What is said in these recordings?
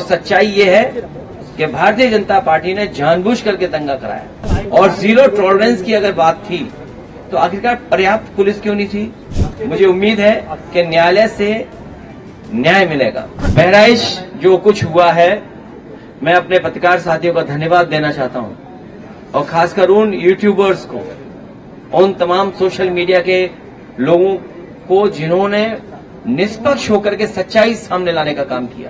सच्चाई ये है कि भारतीय जनता पार्टी ने जानबूझ करके दंगा कराया और जीरो टॉलरेंस की अगर बात थी तो आखिरकार पर्याप्त पुलिस क्यों नहीं थी। मुझे उम्मीद है कि न्यायालय से न्याय मिलेगा। बहराइच जो कुछ हुआ है, मैं अपने पत्रकार साथियों का धन्यवाद देना चाहता हूं और खासकर उन यूट्यूबर्स को, उन तमाम सोशल मीडिया के लोगों को जिन्होंने निष्पक्ष होकर के सच्चाई सामने लाने का काम किया।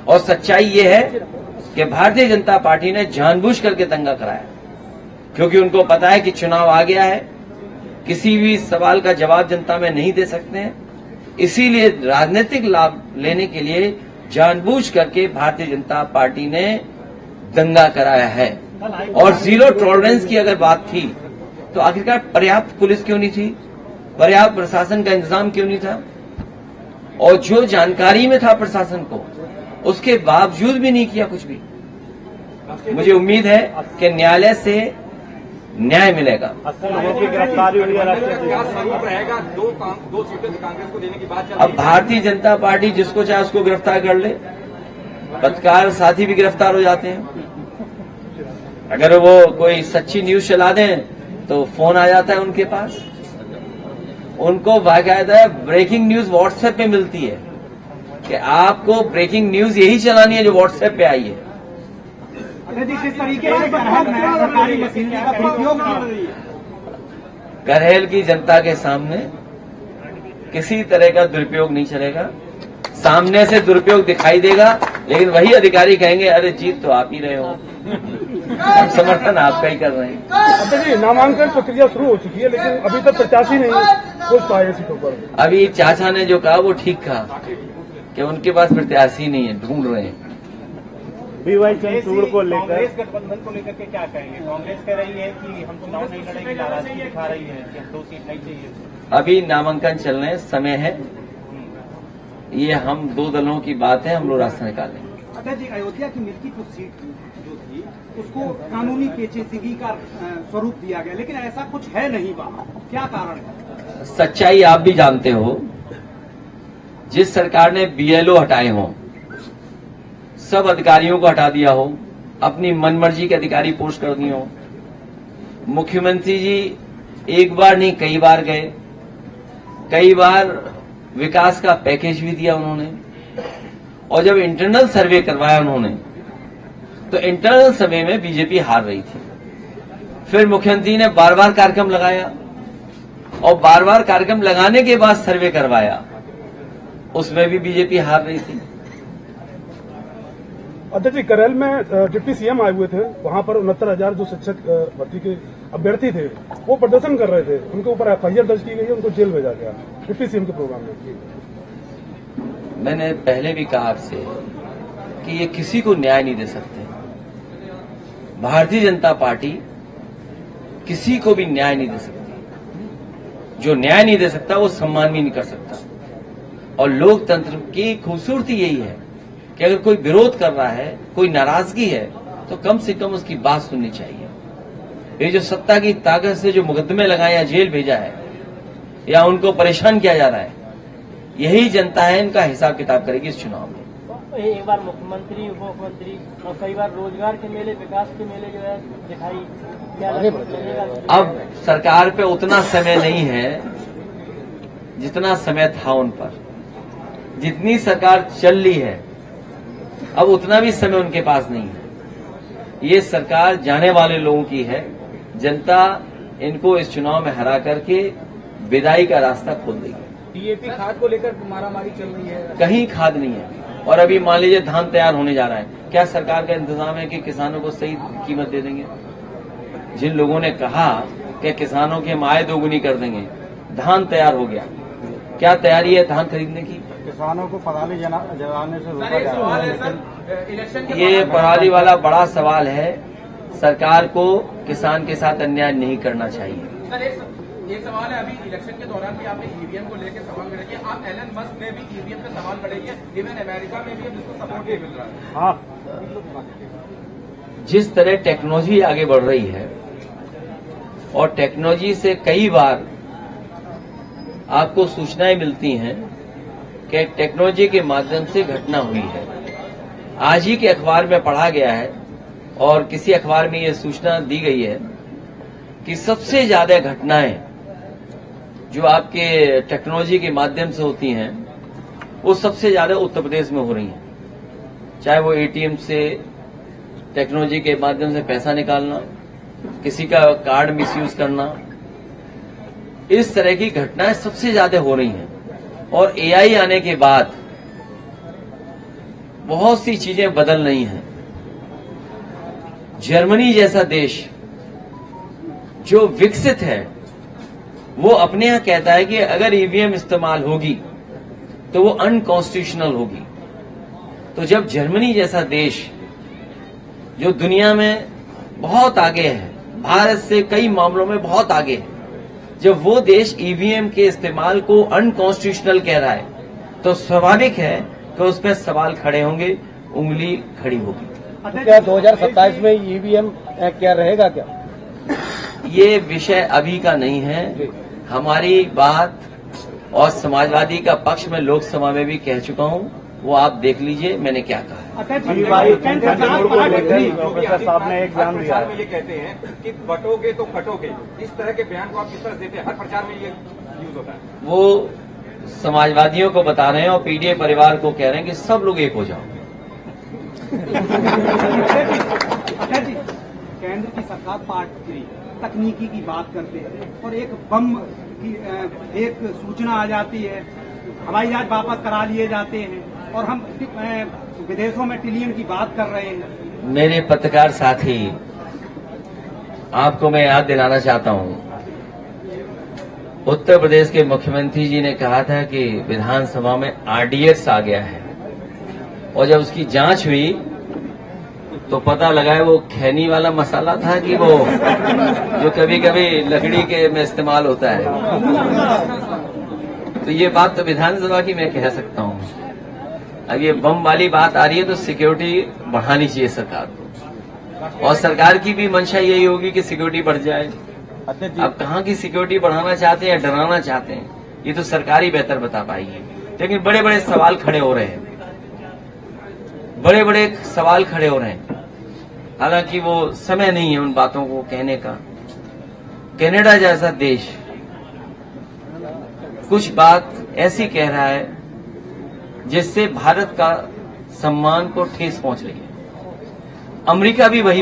और सच्चाई ये है कि भारतीय जनता पार्टी ने जानबूझ करके दंगा कराया, क्योंकि उनको पता है कि चुनाव आ गया है, किसी भी सवाल का जवाब जनता में नहीं दे सकते हैं, इसीलिए राजनीतिक लाभ लेने के लिए जानबूझ करके भारतीय जनता पार्टी ने दंगा कराया है। और जीरो टॉलरेंस की अगर बात थी तो आखिरकार पर्याप्त पुलिस क्यों नहीं थी, पर्याप्त प्रशासन का इंतजाम क्यों नहीं था, और जो जानकारी में था प्रशासन को उसके बावजूद भी नहीं किया कुछ भी। मुझे उम्मीद है कि न्यायालय से न्याय मिलेगा। लोगों की गिरफ्तारी हुई है, क्या स्वरूप रहेगा? दो सीटें कांग्रेस को देने की बात चल रही है। अब भारतीय जनता पार्टी जिसको चाहे उसको गिरफ्तार कर ले, पत्रकार साथी भी गिरफ्तार हो जाते हैं। अगर वो कोई सच्ची न्यूज चला दें तो फोन आ जाता है उनके पास, उनको बाकायदा ब्रेकिंग न्यूज व्हाट्सएप पे मिलती है कि आपको ब्रेकिंग न्यूज यही चलानी है जो व्हाट्सएप पे आई है। किस तरीके से सरकारी मशीनरी का दुरुपयोग कर रही है? करहल की जनता के सामने किसी तरह का दुरुपयोग नहीं चलेगा। सामने से दुरुपयोग दिखाई देगा, लेकिन वही अधिकारी कहेंगे अरे जीत तो आप ही रहे हो, समर्थन आपका ही कर रहे हैं। अच्छा जी, नामांकन प्रक्रिया शुरू हो चुकी है, लेकिन अभी तक प्रत्याशी नहीं कुछ पाए सीटों पर। अभी चाचा ने जो कहा वो ठीक कहा कि उनके पास प्रत्याशी नहीं है, ढूंढ रहे हैं। बीवाई चंद्रचूड़ को लेकर, कांग्रेस गठबंधन को लेकर के क्या कहेंगे? कांग्रेस कह रही है कि हम चुनाव नहीं लड़ेंगे, नाराजगी दिखा रही है कि हम 2 सीट नहीं चाहिए। अभी नामांकन चलने समय है, ये हम 2 दलों की बात है, हम लोग रास्ता निकालेंगे। अच्छा जी, अयोध्या की मिल्कीपुर सीट जो थी उसको कानूनी पेचीदगी का स्वरूप दिया गया, लेकिन ऐसा कुछ है नहीं वहाँ, क्या कारण है? सच्चाई आप भी जानते हो, जिस सरकार ने बीएलओ हटाए हों, सब अधिकारियों को हटा दिया हो, अपनी मनमर्जी के अधिकारी पोस्ट कर दिए हो, मुख्यमंत्री जी एक बार नहीं कई बार गए, कई बार विकास का पैकेज भी दिया उन्होंने, और जब इंटरनल सर्वे करवाया उन्होंने तो इंटरनल सर्वे में बीजेपी हार रही थी। फिर मुख्यमंत्री ने बार बार कार्यक्रम लगाया और बार बार कार्यक्रम लगाने के बाद सर्वे करवाया, उसमें भी बीजेपी हार रही थी। अध्यक्ष जी, करैल में डिप्टी सीएम आए हुए थे, वहां पर 69,000 जो शिक्षक भर्ती के अभ्यर्थी थे वो प्रदर्शन कर रहे थे, उनके ऊपर एफआईआर दर्ज की गई है, उनको जेल भेजा गया डिप्टी सीएम के प्रोग्राम में। मैंने पहले भी कहा आपसे कि ये किसी को न्याय नहीं दे सकते। भारतीय जनता पार्टी किसी को भी न्याय नहीं दे सकती। जो न्याय नहीं दे सकता वो सम्मान भी नहीं कर सकता। और लोकतंत्र की खूबसूरती यही है कि अगर कोई विरोध कर रहा है, कोई नाराजगी है, तो कम से कम उसकी बात सुननी चाहिए। ये जो सत्ता की ताकत से जो मुकदमे लगाए या जेल भेजा है या उनको परेशान किया जा रहा है, यही जनता है, इनका हिसाब किताब करेगी इस चुनाव में। एक बार मुख्यमंत्री, उप मुख्यमंत्री और कई बार रोजगार के मेले, विकास के मेले जो है दिखाई, क्या लगेगा? अब सरकार पे उतना समय नहीं है जितना समय था उन पर। जितनी सरकार चल रही है अब उतना भी समय उनके पास नहीं है। ये सरकार जाने वाले लोगों की है। जनता इनको इस चुनाव में हरा करके विदाई का रास्ता खोल देगी। डीएपी खाद को लेकर मारामारी चल रही है, कहीं खाद नहीं है। और अभी मान लीजिए धान तैयार होने जा रहा है, क्या सरकार का इंतजाम है कि किसानों को सही कीमत दे देंगे? जिन लोगों ने कहा कि किसानों की हम आय दोगुनी कर देंगे, धान तैयार हो गया, क्या तैयारी है धान खरीदने की? किसानों को पराली जलाने से रोका जा रहा है। ये पराली वाला बड़ा सवाल है। सरकार को किसान के साथ अन्याय नहीं करना चाहिए। सर, एक सवाल है, अभी इलेक्शन के दौरान भी आपने ईवीएम को लेकर सवाल खड़े किए। आप एलन मस्क में भी ईवीएम पे सवाल खड़े किए, इवन अमेरिका में भी अब इसको सपोर्ट नहीं मिल रहा है। जिस तरह टेक्नोलॉजी आगे बढ़ रही है और टेक्नोलॉजी से कई बार आपको सूचनाएं मिलती हैं कि टेक्नोलॉजी के माध्यम से घटना हुई है, आज ही के अखबार में पढ़ा गया है और किसी अखबार में ये सूचना दी गई है कि सबसे ज्यादा घटनाएं जो आपके टेक्नोलॉजी के माध्यम से होती हैं वो सबसे ज्यादा उत्तर प्रदेश में हो रही हैं। चाहे वो एटीएम से टेक्नोलॉजी के माध्यम से पैसा निकालना, किसी का कार्ड मिसयूज करना, इस तरह की घटनाएं सबसे ज्यादा हो रही हैं। और एआई आने के बाद बहुत सी चीजें बदल रही हैं। जर्मनी जैसा देश जो विकसित है वो अपने यहां कहता है कि अगर ईवीएम इस्तेमाल होगी तो वो अनकॉन्स्टिट्यूशनल होगी। तो जब जर्मनी जैसा देश जो दुनिया में बहुत आगे है, भारत से कई मामलों में बहुत आगे है, जब वो देश ईवीएम के इस्तेमाल को अनकॉन्स्टिट्यूशनल कह रहा है तो स्वाभाविक है कि उसमें सवाल खड़े होंगे, उंगली खड़ी होगी। क्या 2027 में ईवीएम क्या रहेगा क्या? ये विषय अभी का नहीं है। हमारी बात और समाजवादी का पक्ष में लोकसभा में भी कह चुका हूं, वो आप देख लीजिए मैंने क्या कहा। प्रोफेसर साहब ने एक बयान दिया है, ये कहते हैं कि बटोगे तो कटोगे, इस तरह के बयान को आप किस तरह देते हैं? हर प्रचार में ये यूज होता है। वो समाजवादियों को बता रहे हैं और पीडीए परिवार को कह रहे हैं कि सब लोग एक हो जाओ। केंद्र की सरकार पार्टी तकनीकी की बात करते हैं और एक बम की एक सूचना आ जाती है, हवाई जहाज वापस करा लिए जाते हैं और हम विदेशों में ट्रिलियन की बात कर रहे हैं। मेरे पत्रकार साथी, आपको मैं याद दिलाना चाहता हूं, उत्तर प्रदेश के मुख्यमंत्री जी ने कहा था कि विधानसभा में आरडीएक्स आ गया है और जब उसकी जांच हुई तो पता लगा है वो खैनी वाला मसाला था कि वो जो कभी कभी लकड़ी के में इस्तेमाल होता है। तो ये बात तो विधानसभा की मैं कह सकता हूं। अब ये बम वाली बात आ रही है तो सिक्योरिटी बढ़ानी चाहिए सरकार को, और सरकार की भी मंशा यही होगी कि सिक्योरिटी बढ़ जाए। अब कहाँ की सिक्योरिटी बढ़ाना चाहते हैं या डराना चाहते हैं, ये तो सरकार ही बेहतर बता पाएगी। लेकिन बड़े बड़े सवाल खड़े हो रहे हैं, बड़े बड़े सवाल खड़े हो रहे हैं। हालांकि वो समय नहीं है उन बातों को कहने का। कनाडा जैसा देश कुछ बात ऐसी कह रहा है जिससे भारत का सम्मान को ठेस पहुंच रही है। अमेरिका भी वही